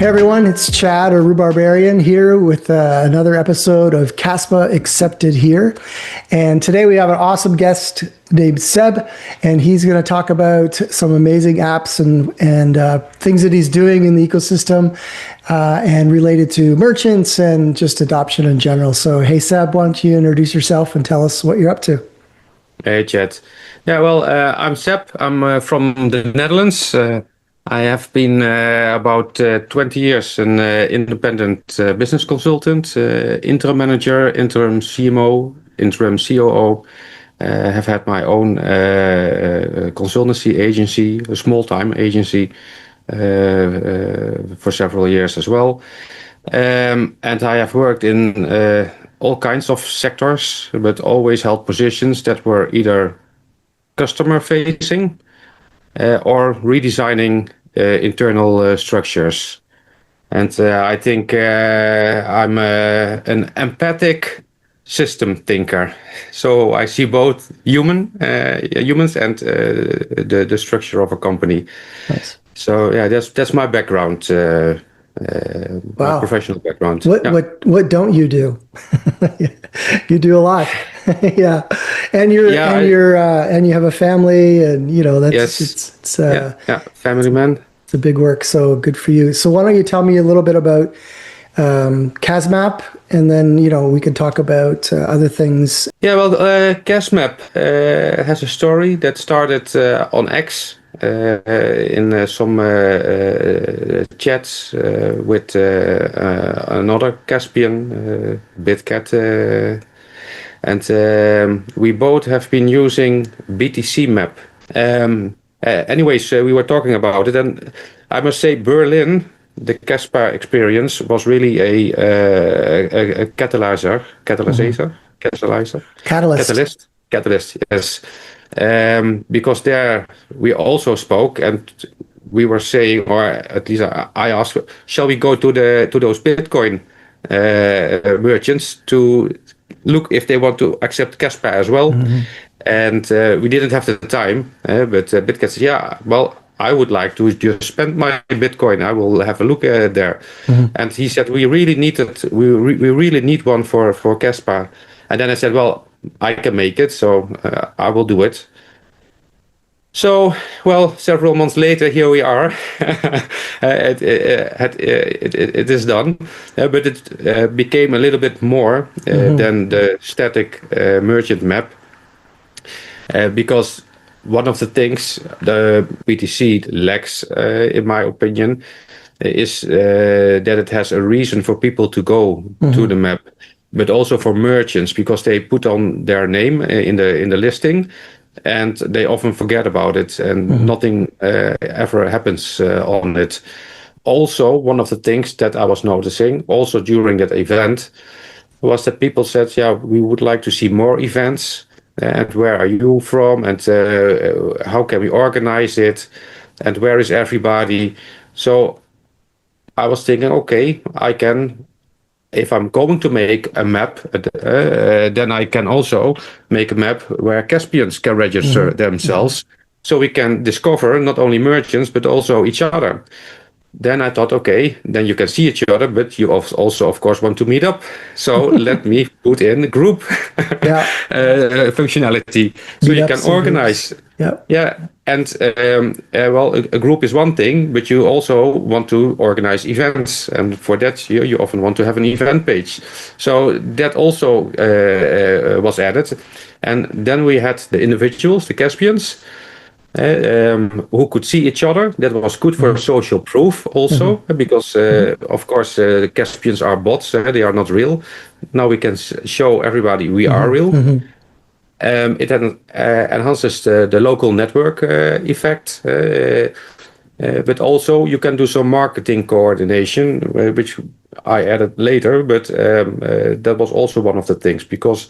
Hey everyone, it's Chad or Rhubarbarian here with another episode of Kaspa Accepted Here. And today we have an awesome guest named Seb, and he's going to talk about some amazing apps and things that he's doing in the ecosystem and related to merchants and just adoption in general. So hey Seb, why don't you introduce yourself and tell us what you're up to? Hey, Chad. Yeah, well, I'm Seb. I'm from the Netherlands. I have been about 20 years an independent business consultant, interim manager, interim CMO, interim COO. Have had my own consultancy agency, a small-time agency, for several years as well. And I have worked in all kinds of sectors, but always held positions that were either customer-facing or redesigning internal structures. And I think I'm an empathic system thinker. So I see both humans and the structure of a company. Nice. So yeah, that's my background. My professional background. What don't you do? You do a lot. Yeah. And you have a family, and it's family man. It's a big work, so good for you. So why don't you tell me a little bit about KasMap, and then we can talk about other things. Yeah, well, KasMap has a story that started on X. In some chats with another Caspian, Bitcat, and we both have been using BTC map. Anyways, we were talking about it, and I must say Berlin, the Kaspa experience was really a catalyst, yes. Because there we also spoke, and we were saying, or at least I asked, shall we go to those Bitcoin merchants to look if they want to accept Kaspa as well? Mm-hmm. And we didn't have the time, but Bitcat said, yeah, well, I would like to just spend my Bitcoin. I will have a look there. Mm-hmm. And he said, we really need one for Kaspa. And then I said, well, I can make it, so I will do it. So, well, several months later, here we are. It is done, but it became a little bit more than the static merchant map, because one of the things the BTC lacks, in my opinion, is that it has a reason for people to go to the map, but also for merchants, because they put on their name in the listing, and they often forget about it, and nothing ever happens on it. Also, one of the things that I was noticing, also during that event, was that people said, yeah, we would like to see more events, and where are you from, and how can we organize it, and where is everybody? So I was thinking, okay, if I'm going to make a map, then I can also make a map where Caspians can register themselves, so we can discover not only merchants, but also each other. Then I thought, okay, then you can see each other, but you also, of course, want to meet up. So let me put in group functionality, so you can organize. Yeah. And well, a group is one thing, but you also want to organize events, and for that you often want to have an event page. So that also was added, and then we had the individuals, the Caspians, who could see each other. That was good for social proof also, because of course the Caspians are bots, they are not real. Now we can show everybody we are real. It enhances the local network effect, but also you can do some marketing coordination, which I added later, but that was also one of the things, because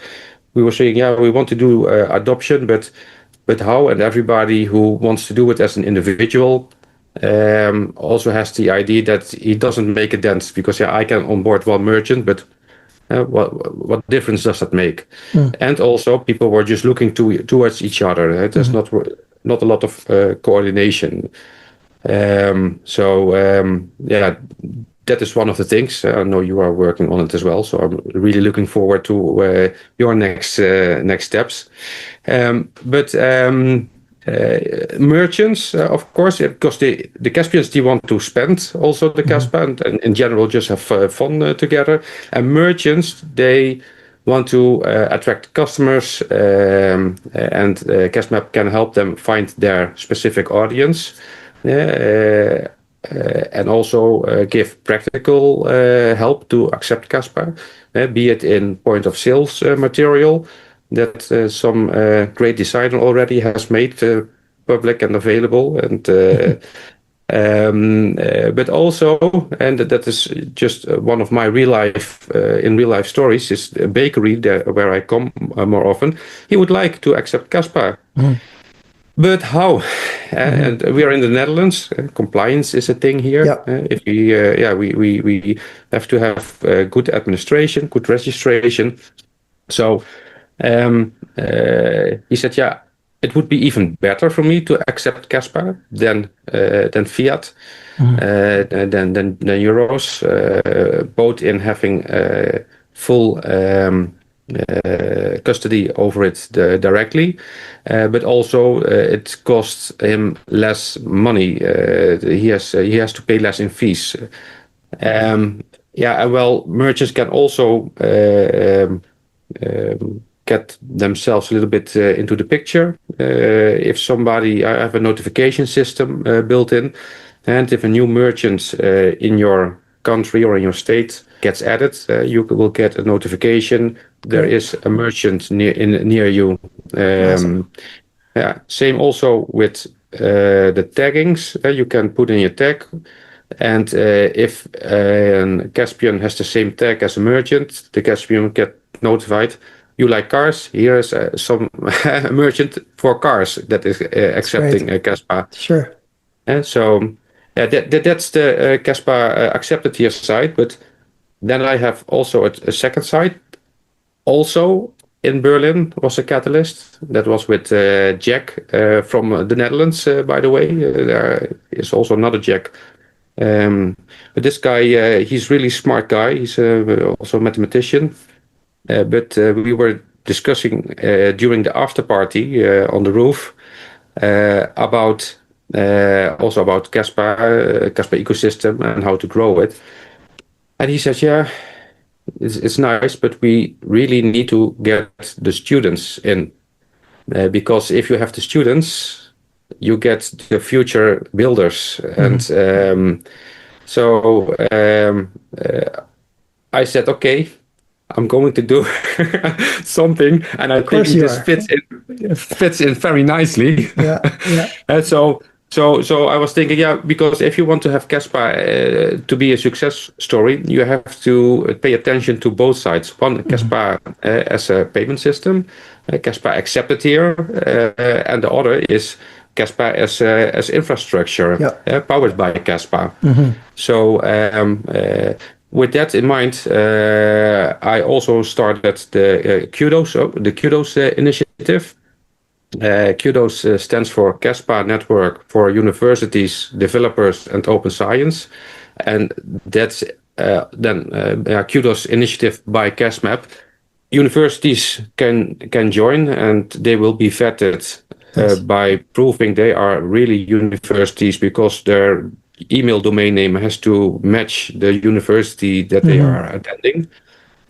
we were saying, yeah, we want to do adoption, but how? And everybody who wants to do it as an individual also has the idea that he doesn't make a dent, because I can onboard one merchant, but what difference does that make? And also people were just looking towards each other. There's not a lot of coordination. Yeah, that is one of the things. I know you are working on it as well, so I'm really looking forward to your next steps. But merchants, of course, because the Caspians, they want to spend also the Kaspa and in general just have fun together. And merchants, they want to attract customers, and KasMap can help them find their specific audience. And also give practical help to accept Kaspa, be it in point of sales material that some great designer already has made public and available, and but also, and that is just one of my real life stories, is a bakery there where I come more often. He would like to accept Kaspa. But how? And we are in the Netherlands. Compliance is a thing here. If we have to have good administration, good registration. So he said, yeah, it would be even better for me to accept Kaspa than fiat, than euros, both in having full custody over it directly, but also it costs him less money. He has to pay less in fees. Well, merchants can also get themselves a little bit into the picture. If somebody, I have a notification system built in, and if a new merchant in your country or in your state gets added, you will get a notification. There is a merchant near you. Awesome. Same also with the taggings. You can put in your tag, and if a Caspian has the same tag as a merchant, the Caspian get notified. You like cars? Here is some merchant for cars that is accepting Kaspa. Sure. And so that's the Kaspa accepted here side. But then I have also a second side. Also in Berlin was a catalyst that was with Jack from the Netherlands, by the way. There is also another Jack. But this guy, he's really smart guy. He's also a mathematician. But we were discussing during the after party on the roof about Kaspa ecosystem and how to grow it. And he said, yeah, it's nice, but we really need to get the students in, because if you have the students, you get the future builders. And I said, okay, I'm going to do something, and I think this fits in very nicely. And so I was thinking, because if you want to have Kaspa to be a success story, you have to pay attention to both sides. One, Kaspa as a payment system, Kaspa accepted here, and the other is Kaspa as infrastructure powered by Kaspa. So with that in mind, I also started the Kudos initiative. Kudos stands for Kaspa Network for Universities, Developers, and Open Science, and that's Kudos initiative by KasMap. Universities can join, and they will be vetted by proving they are really universities, because their email domain name has to match the university that they are attending.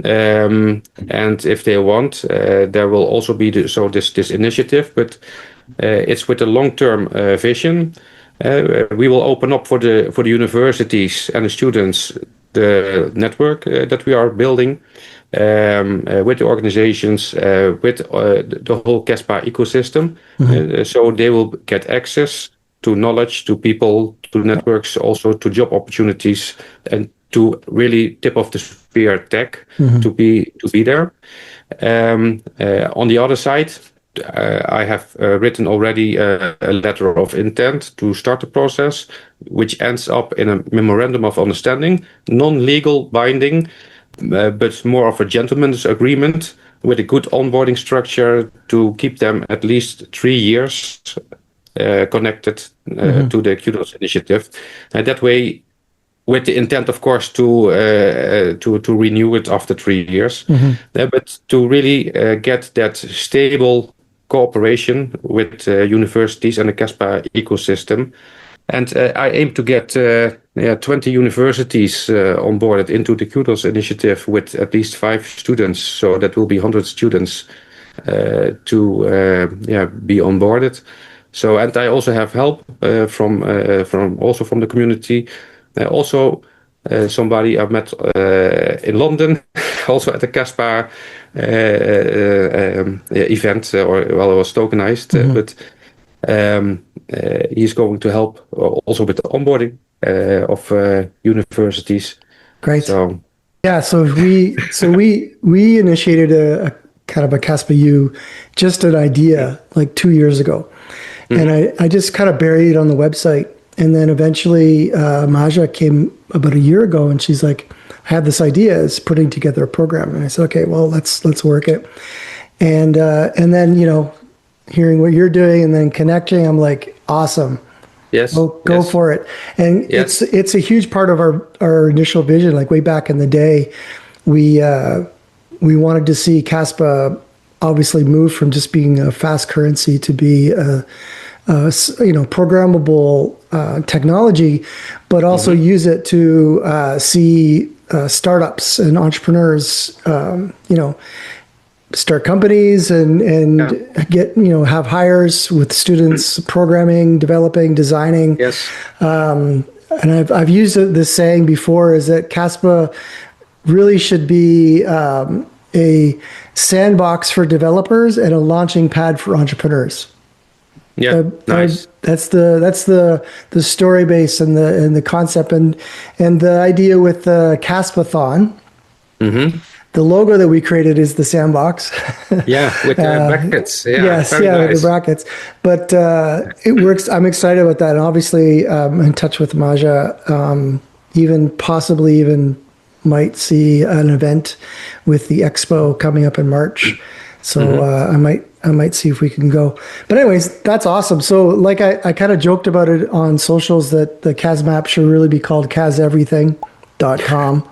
And if they want, there will also be this initiative, but it's with a long-term vision. We will open up for the universities and the students the network that we are building with the organizations, with the whole Kaspa ecosystem, so they will get access to knowledge, to people, to networks, also to job opportunities, and to really tip of the spear tech to be there. On the other side, I have written already a letter of intent to start the process, which ends up in a memorandum of understanding, non-legal binding, but more of a gentleman's agreement with a good onboarding structure to keep them at least 3 years connected to the Kudos initiative. And that way, with the intent, of course, to renew it after 3 years, but to really get that stable cooperation with universities and the Kaspa ecosystem. And I aim to get 20 universities onboarded into the Kudos initiative with at least 5 students. So that will be 100 students to be onboarded. So, and I also have help from the community. Also, somebody I've met in London, also at the Kaspa event, it was tokenized, but he's going to help also with the onboarding of universities. Great. So we initiated a kind of a Kaspa U, just an idea like 2 years ago, and I just kind of buried it on the website. And then eventually Maja came about a year ago, and she's like, I had this idea, is putting together a program. And I said, okay, well, let's work it. And then, hearing what you're doing and then connecting, I'm like, awesome. Yes. Go for it. And it's a huge part of our initial vision. Like way back in the day, we wanted to see Kaspa obviously move from just being a fast currency to be programmable technology, but also use it to see startups and entrepreneurs, start companies and get have hires with students programming, developing, designing. Yes. And I've used this saying before, is that Kaspa really should be a sandbox for developers and a launching pad for entrepreneurs. Yeah, nice. That's the story base and the concept and the idea with the Kaspathon. The logo that we created is the sandbox. Yeah, with the brackets. Yeah, yes, nice. With the brackets. But it works. I'm excited about that, and obviously I'm in touch with Maja. Possibly might see an event with the expo coming up in March. So I might see if we can go. But anyways, that's awesome. So like I kind of joked about it on socials that the KasMap should really be called kaseverything.com.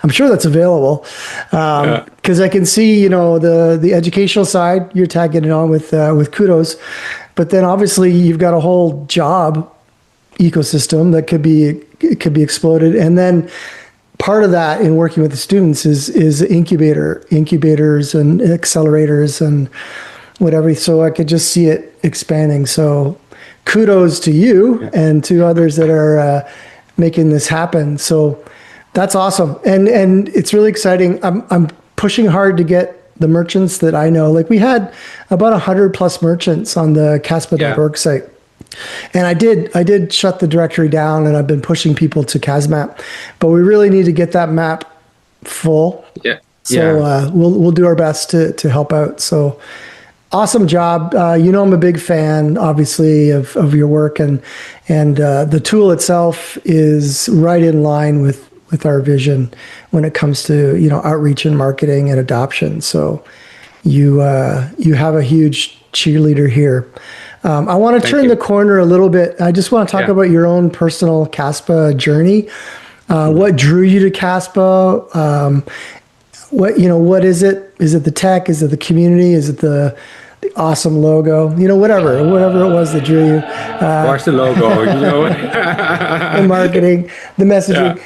I'm sure that's available because I can see, the educational side, you're tagging it on with Kudos, but then obviously you've got a whole job ecosystem that could be exploded. And then part of that in working with the students is incubators and accelerators and whatever. So I could just see it expanding. So kudos to you and to others that are making this happen. So that's awesome. And it's really exciting. I'm pushing hard to get the merchants that I know. Like we had about 100 plus merchants on the Kaspa.org site. And I did shut the directory down, and I've been pushing people to KasMap, but we really need to get that map full. Yeah. So we'll do our best to help out. So awesome job. I'm a big fan, obviously, of your work, and the tool itself is right in line with our vision when it comes to outreach and marketing and adoption. So you have a huge cheerleader here. I want to turn the corner a little bit. I just want to talk about your own personal Kaspa journey. What drew you to Kaspa? What is it? Is it the tech? Is it the community? Is it the awesome logo? Whatever it was that drew you. Watch the logo, the marketing, the messaging,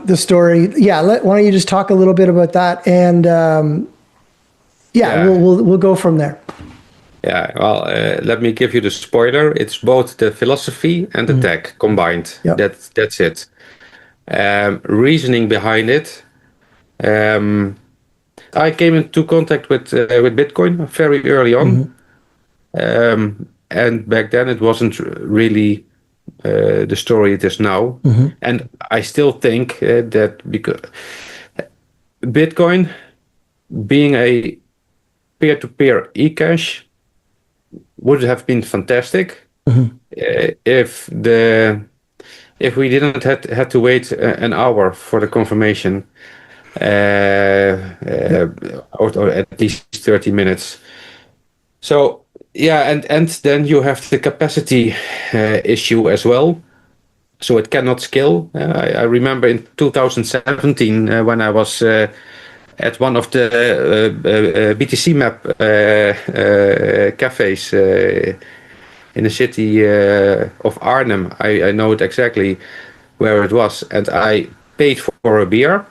the story. Yeah. Why don't you just talk a little bit about that? And we'll go from there. Yeah, well, let me give you the spoiler. It's both the philosophy and the tech combined. Yep. That's it. Reasoning behind it. I came into contact with Bitcoin very early on, and back then it wasn't really the story it is now. And I still think that because Bitcoin being a peer-to-peer eCash would have been fantastic if we didn't had to wait an hour for the confirmation, or at least 30 minutes. So Yeah, and then you have the capacity issue as well. So it cannot scale. I remember in 2017 when I was at one of the BTC map cafes in the city of Arnhem. I know it exactly where it was, and I paid for a beer,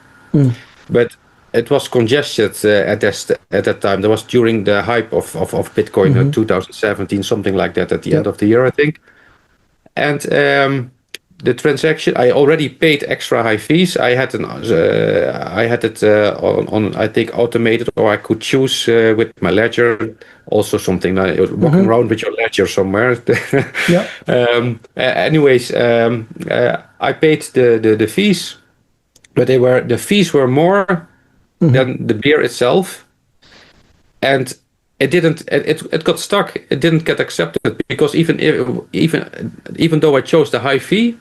but it was congested at that time. That was during the hype of Bitcoin, 2017, something like that, at the end of the year, I think. And the transaction, I already paid extra high fees. I had it on I think automated, or I could choose with my ledger. Also something like walking around with your ledger somewhere. Anyways, I paid the fees, but the fees were more than the beer itself, and it got stuck. It didn't get accepted because even though I chose the high fee,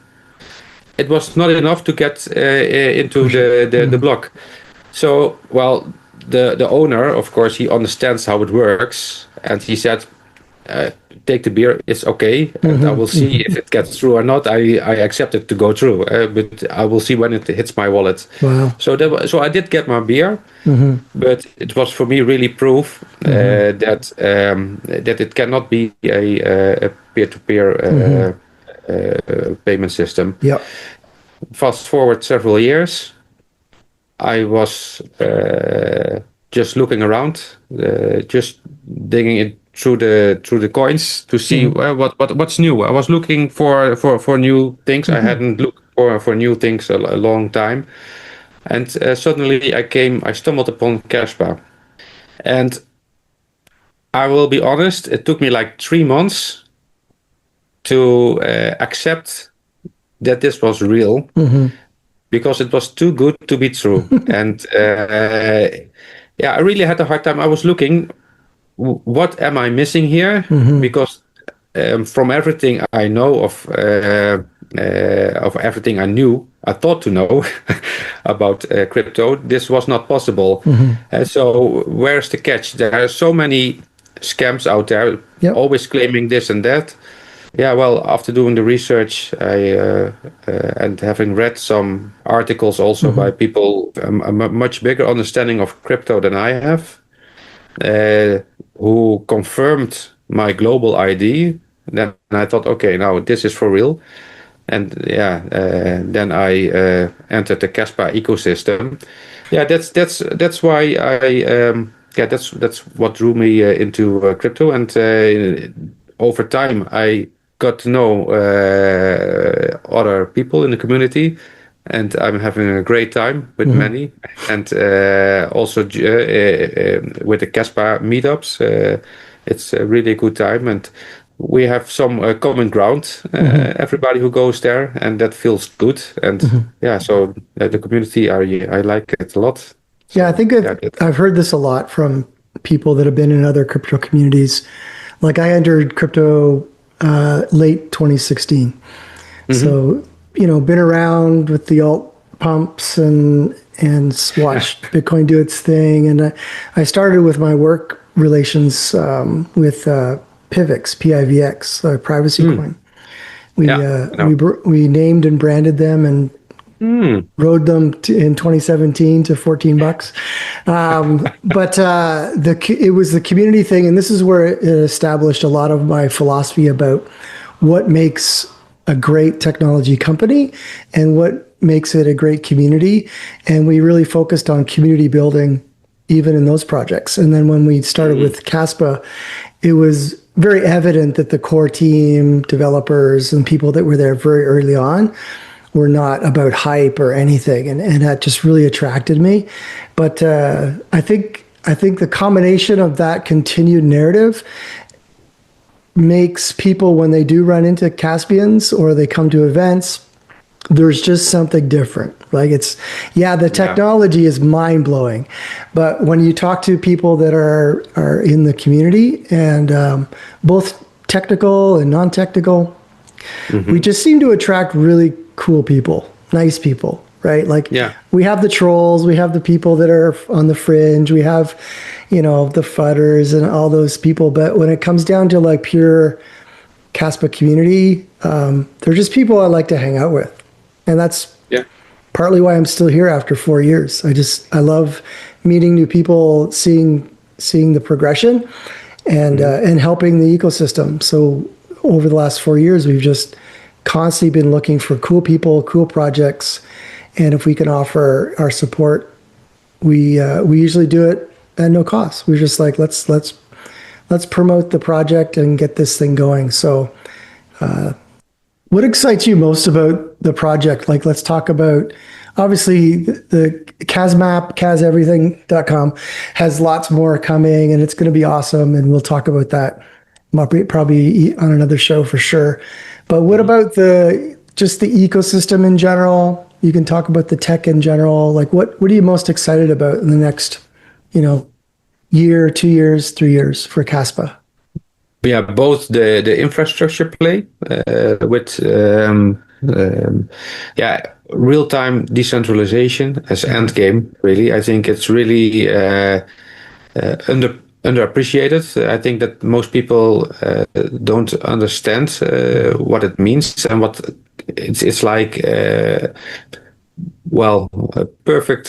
it was not enough to get into the block. So, well, the owner, of course, he understands how it works, and he said, take the beer, it's okay, and I will see if it gets through or not. I accept it to go through, but I will see when it hits my wallet. Wow. So I did get my beer, but it was for me really proof that it cannot be a peer-to-peer payment system. Yeah. Fast forward several years, I was just looking around, just digging it through the coins to see what's new. I was looking for new things. I hadn't looked for new things a long time, and suddenly I stumbled upon Kaspa, and I will be honest, it took me like 3 months to accept that this was real, because it was too good to be true. And I really had a hard time. I was looking, what am I missing here? Because from everything I know of everything I knew, I thought to know about crypto, this was not possible. So where's the catch? There are so many scams out there, always claiming this and that. Yeah, well, after doing the research, and having read some articles also by people a much bigger understanding of crypto than I have, who confirmed my global ID, then I thought, okay, now this is for real. And then I entered the Kaspa ecosystem. Yeah, that's why that's what drew me into crypto, and over time I got to know other people in the community, and I'm having a great time with many, and also with the Kaspa meetups. It's a really good time, and we have some common ground. Everybody who goes there, and that feels good. And so the community, I like it a lot. Yeah, I think I've heard this a lot from people that have been in other crypto communities. Like I entered crypto late 2016. So, been around with the alt pumps and watched Bitcoin do its thing. And I started with my work relations with PIVX, PIVX, privacy coin. We named and branded them and rode them in 2017 to $14. But it was the community thing, and this is where it established a lot of my philosophy about what makes a great technology company and what makes it a great community. And we really focused on community building even in those projects. And then when we started with Kaspa, it was very evident that the core team, developers, and people that were there very early on were not about hype or anything, and that just really attracted me. But I think the combination of that continued narrative makes people, when they do run into Caspians or they come to events, there's just something different. Like the technology is mind blowing, but when you talk to people that are in the community, and both technical and non-technical, we just seem to attract really cool people, nice people, right? Like we have the trolls, we have the people that are on the fringe, we have, the fudders and all those people. But when it comes down to like pure Kaspa community, they're just people I like to hang out with. And that's partly why I'm still here after 4 years. I love meeting new people, seeing the progression and helping the ecosystem. So over the last 4 years, we've just constantly been looking for cool people, cool projects. And if we can offer our support, we usually do it at no cost. We're just like, let's promote the project and get this thing going. So what excites you most about the project? Like, let's talk about, obviously, the KasMap, kaseverything.com has lots more coming, and it's going to be awesome, and we'll talk about that probably on another show for sure. But what about just the ecosystem in general? You can talk about the tech in general. Like, what are you most excited about in the next, year, 2 years, 3 years for Kaspa? Yeah, both the infrastructure play with real-time decentralization as endgame. Really, I think it's really underappreciated. I think that most people don't understand what it means and what it's like. A perfect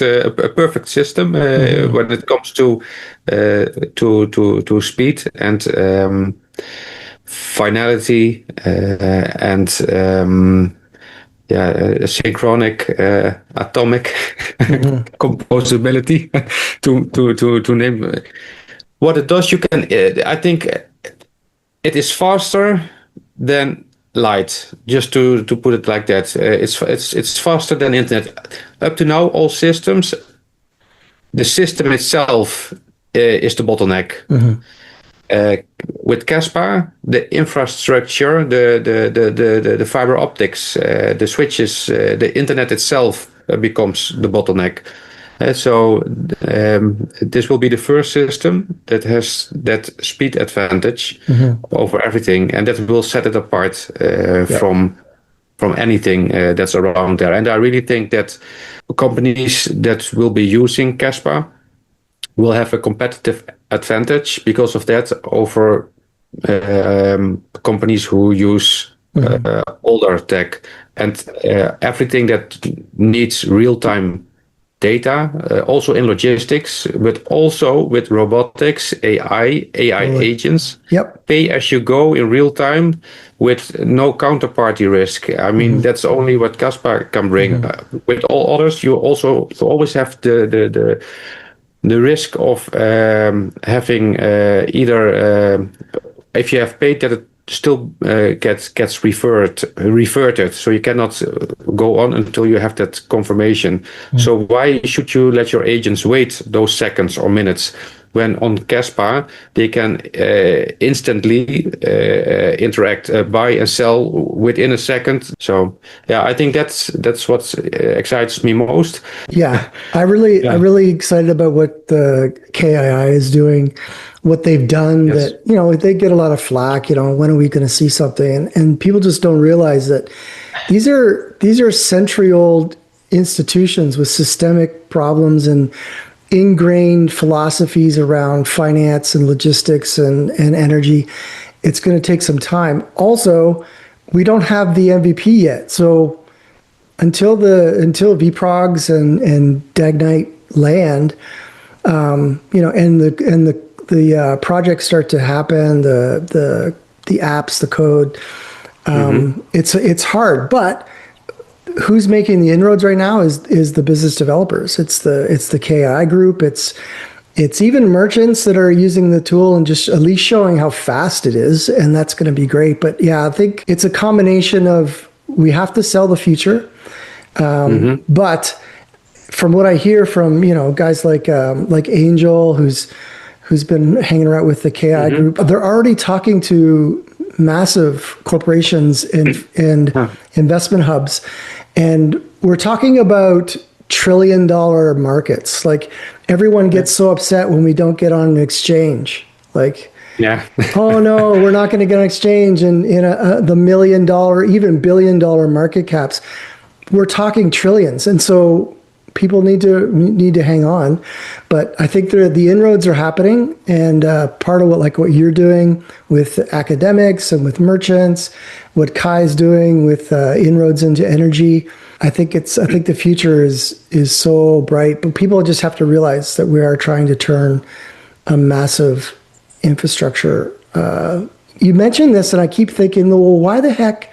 system when it comes to speed and finality and synchronic atomic composability to name what it does. You can I think it is faster than light, just to put it like that. It's faster than internet. Up to now, all systems, the system itself is the bottleneck. With Kaspa, the infrastructure, the fiber optics, the switches, the internet itself becomes the bottleneck. So this will be the first system that has that speed advantage over everything, and that will set it apart from anything that's around there. And I really think that companies that will be using Kaspa will have a competitive advantage because of that over companies who use older tech and everything that needs real-time data, also in logistics, but also with robotics, AI agents, pay as you go in real time with no counterparty risk. I mean, that's only what Kaspa can bring. With all others, you also always have the risk of having either if you have paid that it still gets reverted, so you cannot go on until you have that confirmation. So why should you let your agents wait those seconds or minutes when on Kaspa they can instantly interact, buy and sell within a second? So I think that's what excites me most. I'm really excited about what the KII is doing, what they've done. That they get a lot of flack, when are we going to see something, and people just don't realize that these are century-old institutions with systemic problems and ingrained philosophies around finance and logistics and energy. It's going to take some time. Also, we don't have the MVP yet, so until vProgs and Dagnite land, and the projects start to happen, the apps, the code, it's hard. But who's making the inroads right now is the business developers. It's the KI group. It's even merchants that are using the tool and just at least showing how fast it is, and that's going to be great. But I think it's a combination of, we have to sell the future, but from what I hear from guys like Angel, who's been hanging around with the KI group, they're already talking to massive corporations and investment hubs, and we're talking about trillion-dollar markets. Like, everyone gets so upset when we don't get on an exchange. Like, oh no, we're not going to get on exchange in the $1 million, even $1 billion market caps. We're talking trillions, and so people need to hang on. But I think the inroads are happening, and part of what you're doing with academics and with merchants, what Kai's doing with inroads into energy. I think the future is so bright, but people just have to realize that we are trying to turn a massive infrastructure. You mentioned this, and I keep thinking, well, why the heck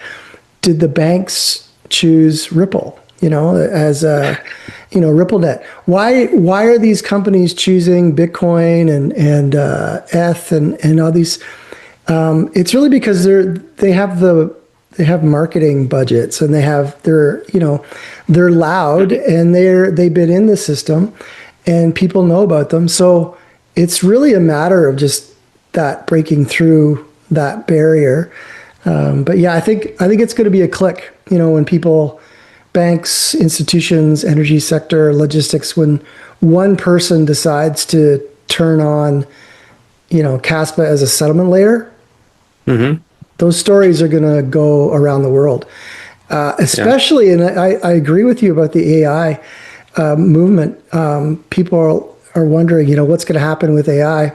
did the banks choose Ripple? As RippleNet. Why are these companies choosing Bitcoin and ETH and all these? It's really because they have marketing budgets, and they're loud, and they've been in the system, and people know about them. So it's really a matter of just that breaking through that barrier. But yeah, I think it's going to be a click. When people, banks, institutions, energy sector, logistics, when one person decides to turn on, Kaspa as a settlement layer. Mm-hmm. Those stories are going to go around the world, especially, and I agree with you about the AI movement. People are wondering, what's going to happen with AI.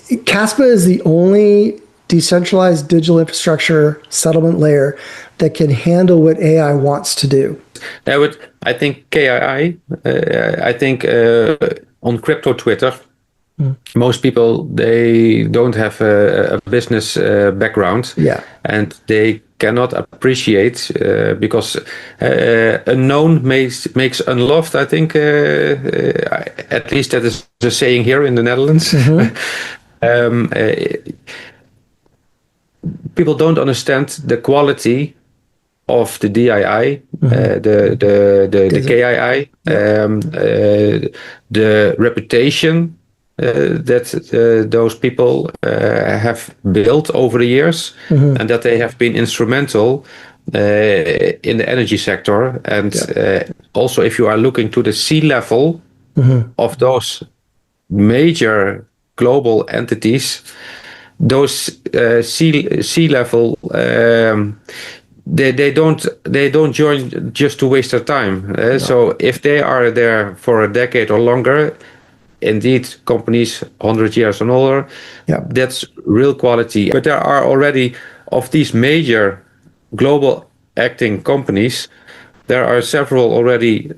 Kaspa is the only decentralized digital infrastructure settlement layer that can handle what AI wants to do. I think KII, on crypto Twitter, most people, they don't have a business background, and they cannot appreciate because unknown makes unloved. I think at least that is the saying here in the Netherlands. Mm-hmm. People don't understand the quality of the DII, the KII, the reputation that those people have built over the years, and that they have been instrumental in the energy sector. And also, if you are looking to the C-level of those major global entities, those C-level, they don't join just to waste their time. No. So if they are there for a decade or longer, indeed, companies 100 years and older, that's real quality. But there are already, of these major global acting companies, there are several already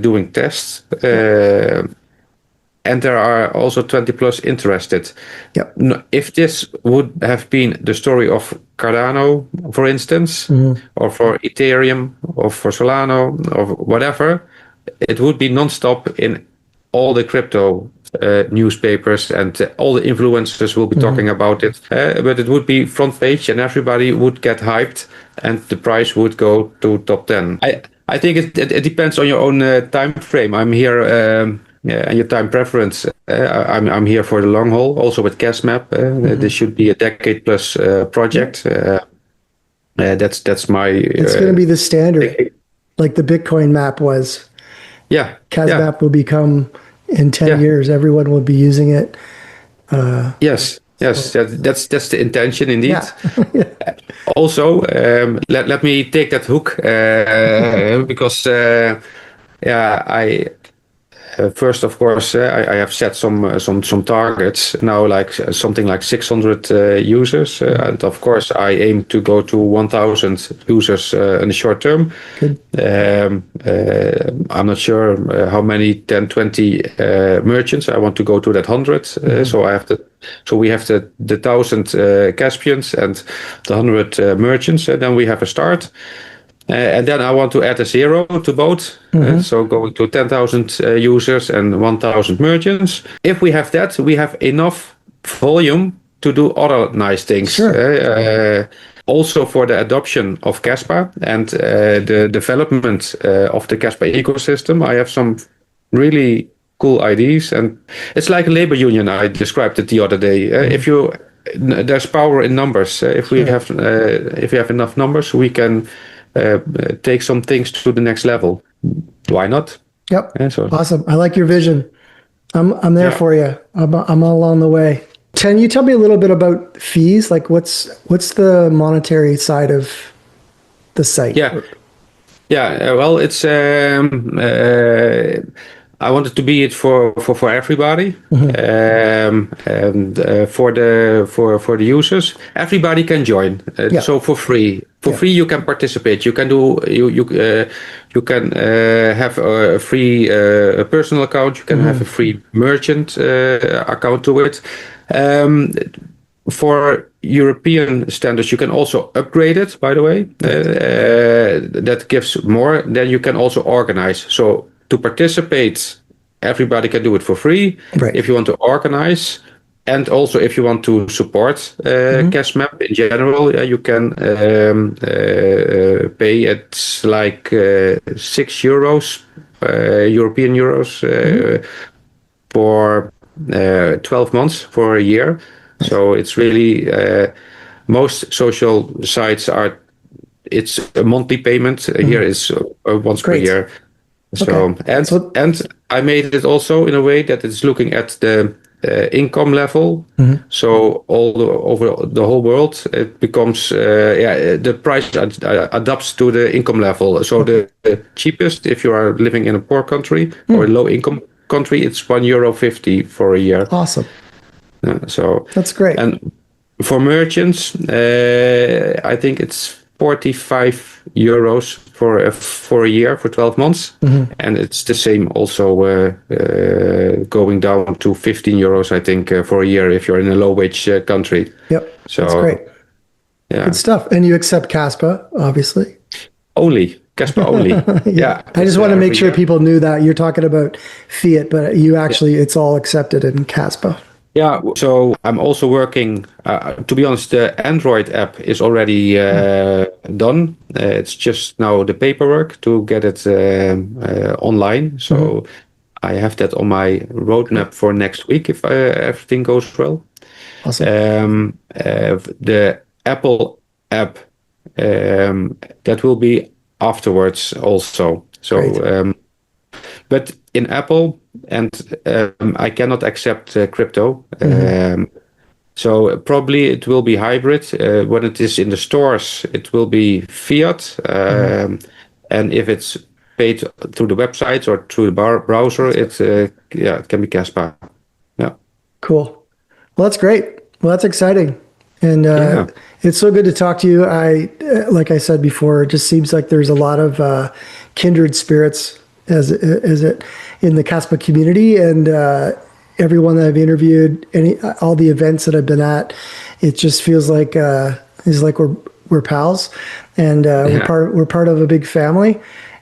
doing tests. And there are also 20 plus interested. Yep. If this would have been the story of Cardano, for instance, or for Ethereum, or for Solano, or whatever, it would be nonstop in all the crypto newspapers, and all the influencers will be talking about it. But it would be front page, and everybody would get hyped, and the price would go to top 10. I think it depends on your own time frame. I'm here. And your time preference. I'm here for the long haul. Also with KasMap, this should be a decade plus project. That's my. It's going to be the standard, like the Bitcoin map was. Yeah, KasMap will become in 10 years. Everyone will be using it. Yes. That's the intention indeed. Yeah. Also, let me take that hook because first, of course, I have set some targets now, like something like 600 users, and of course, I aim to go to 1,000 users in the short term. Good. I'm not sure how many 10, 20 merchants. I want to go to that 100. So we have the 1,000 Caspians and the 100 merchants. Then we have a start. And then I want to add a 0 to both. So going to 10,000 users and 1,000 merchants. If we have that, we have enough volume to do other nice things. Sure. Also for the adoption of Kaspa and the development of the Kaspa ecosystem, I have some really cool ideas. And it's like a labor union. I described it the other day. There's power in numbers. If we have enough numbers, we can take some things to the next level. Why not? Yep. Awesome. I like your vision. I'm there for you. I'm all on the way. Can you tell me a little bit about fees? Like what's the monetary side of the site? Yeah. Yeah, well, it's I wanted to be it for everybody, and for the users, everybody can join. So for free, you can participate. You can do you can have a free personal account. You can have a free merchant account to it. For European standards, you can also upgrade it, by the way. That gives more. Then you can also organize. So to participate, everybody can do it for free. Right. If you want to organize, and also if you want to support KasMap in general, you can pay. It's like €6, European euros, for 12 months, for a year. So it's really most social sites are. It's a monthly payment. Here is once per year. So and I made it also in a way that it's looking at the income level. So over the whole world, it becomes the price adapts to the income level. So the cheapest, if you are living in a poor country or a low income country, it's €1.50 for a year. Awesome. So that's great. And for merchants, I think it's €45 for a year, for 12 months, and it's the same also going down to €15, I think, for a year if you're in a low wage country. Yep, so that's great. Yeah, good stuff. And you accept Kaspa, obviously. Only. Kaspa only. Yeah. I just want to make sure people knew that you're talking about fiat, but you actually, it's all accepted in Kaspa. Yeah, so I'm also working, to be honest, the Android app is already done. It's just now the paperwork to get it online. So I have that on my roadmap for next week if everything goes well. Awesome. The Apple app, that will be afterwards also. So, but in Apple, and I cannot accept crypto. So probably it will be hybrid. When it is in the stores, it will be fiat. And if it's paid through the website or through the browser, it can be Kaspa. Yeah. Cool. Well, that's great. Well, that's exciting. And it's so good to talk to you. Like I said before, it just seems like there's a lot of kindred spirits as it in the Kaspa community, and everyone that I've interviewed, all the events that I've been at, it just feels like it's like we're pals, and we're part of a big family.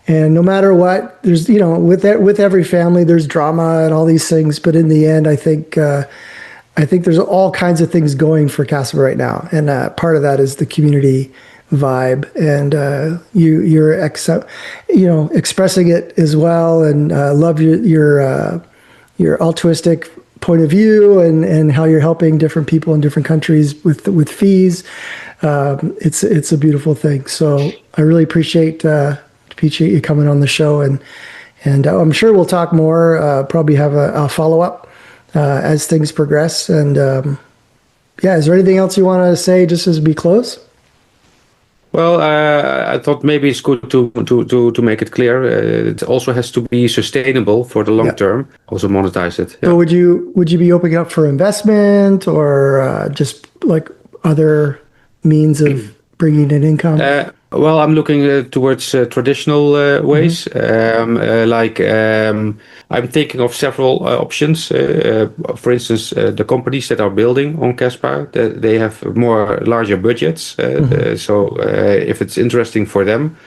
And no matter what, there's with every family there's drama and all these things, but in the end, I think there's all kinds of things going for Kaspa right now, and part of that is the community vibe, and you're expressing it as well, and love your altruistic point of view, and how you're helping different people in different countries with fees. It's a beautiful thing. So I really appreciate you coming on the show, and I'm sure we'll talk more. Probably have a follow up as things progress. And is there anything else you want to say just as we close? Well, I thought maybe it's good to make it clear. It also has to be sustainable for the long term. Also monetize it. Yeah. So would you be opening up for investment, or just like other means of bringing in income? Well, I'm looking towards traditional ways. I'm thinking of several options. For instance, the companies that are building on Kaspa, they have larger budgets. So if it's interesting for them,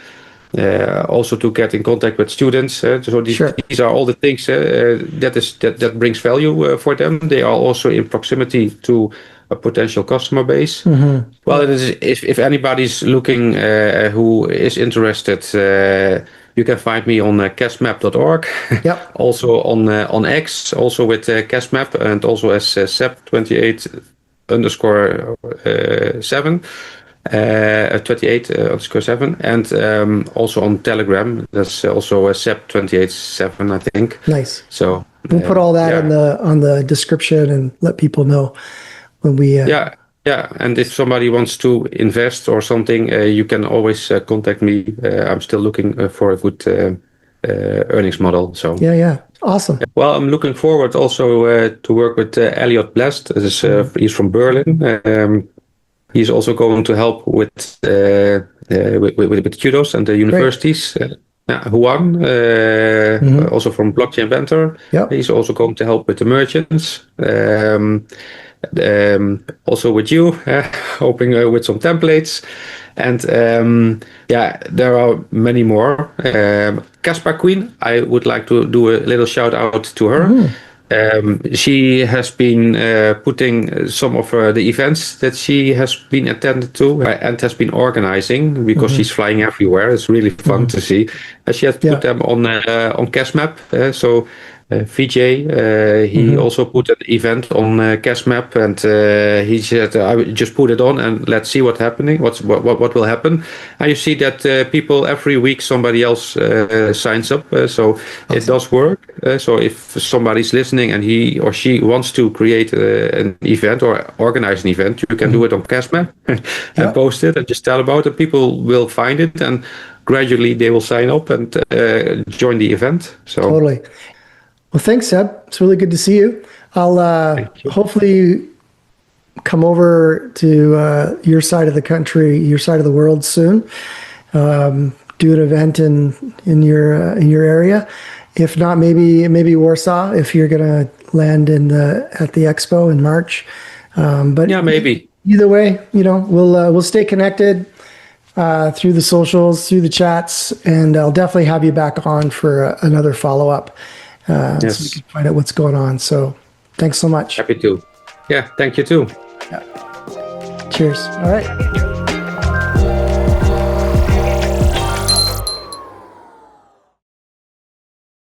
also to get in contact with students. So these are all the things that brings value for them. They are also in proximity to a potential customer base. Well, if anybody's looking who is interested, you can find me on kasmap.org. Yep. Also on X, also with KasMap, and also as Seb28_7. 28_7, and also on Telegram. That's also Seb287, I think. Nice. So we'll put all that on the description and let people know when we Yeah, and if somebody wants to invest or something, you can always contact me. I'm still looking for a good earnings model. So Yeah, awesome. well, I'm looking forward also to work with Elliot Blest. He's from Berlin. He's also going to help with Kudos and the universities. Juan, also from Blockchain Venture. Yep. He's also going to help with the merchants. Also with you, hoping with some templates. And there are many more. Kaspa Queen, I would like to do a little shout out to her. She has been putting some of the events that she has been attended to and has been organizing, because she's flying everywhere. It's really fun to see. She has put them on KasMap. So VJ, he also put an event on KasMap, and he said, "I just put it on and let's see what will happen." And you see that people every week somebody else signs up, so awesome. It does work. So if somebody's listening and he or she wants to create an event or organize an event, you can do it on KasMap and post it and just tell about it. People will find it, and gradually they will sign up and join the event. So totally. Well, thanks, Seb. It's really good to see you. I'll hopefully come over to your side of the country, your side of the world soon. Do an event in your area. If not, maybe Warsaw, if you're gonna land at the expo in March. But yeah, maybe. Either way, we'll stay connected through the socials, through the chats, and I'll definitely have you back on for another follow-up. So we can find out what's going on. So thanks so much. Happy to. Yeah, thank you too. Yeah. Cheers. All right.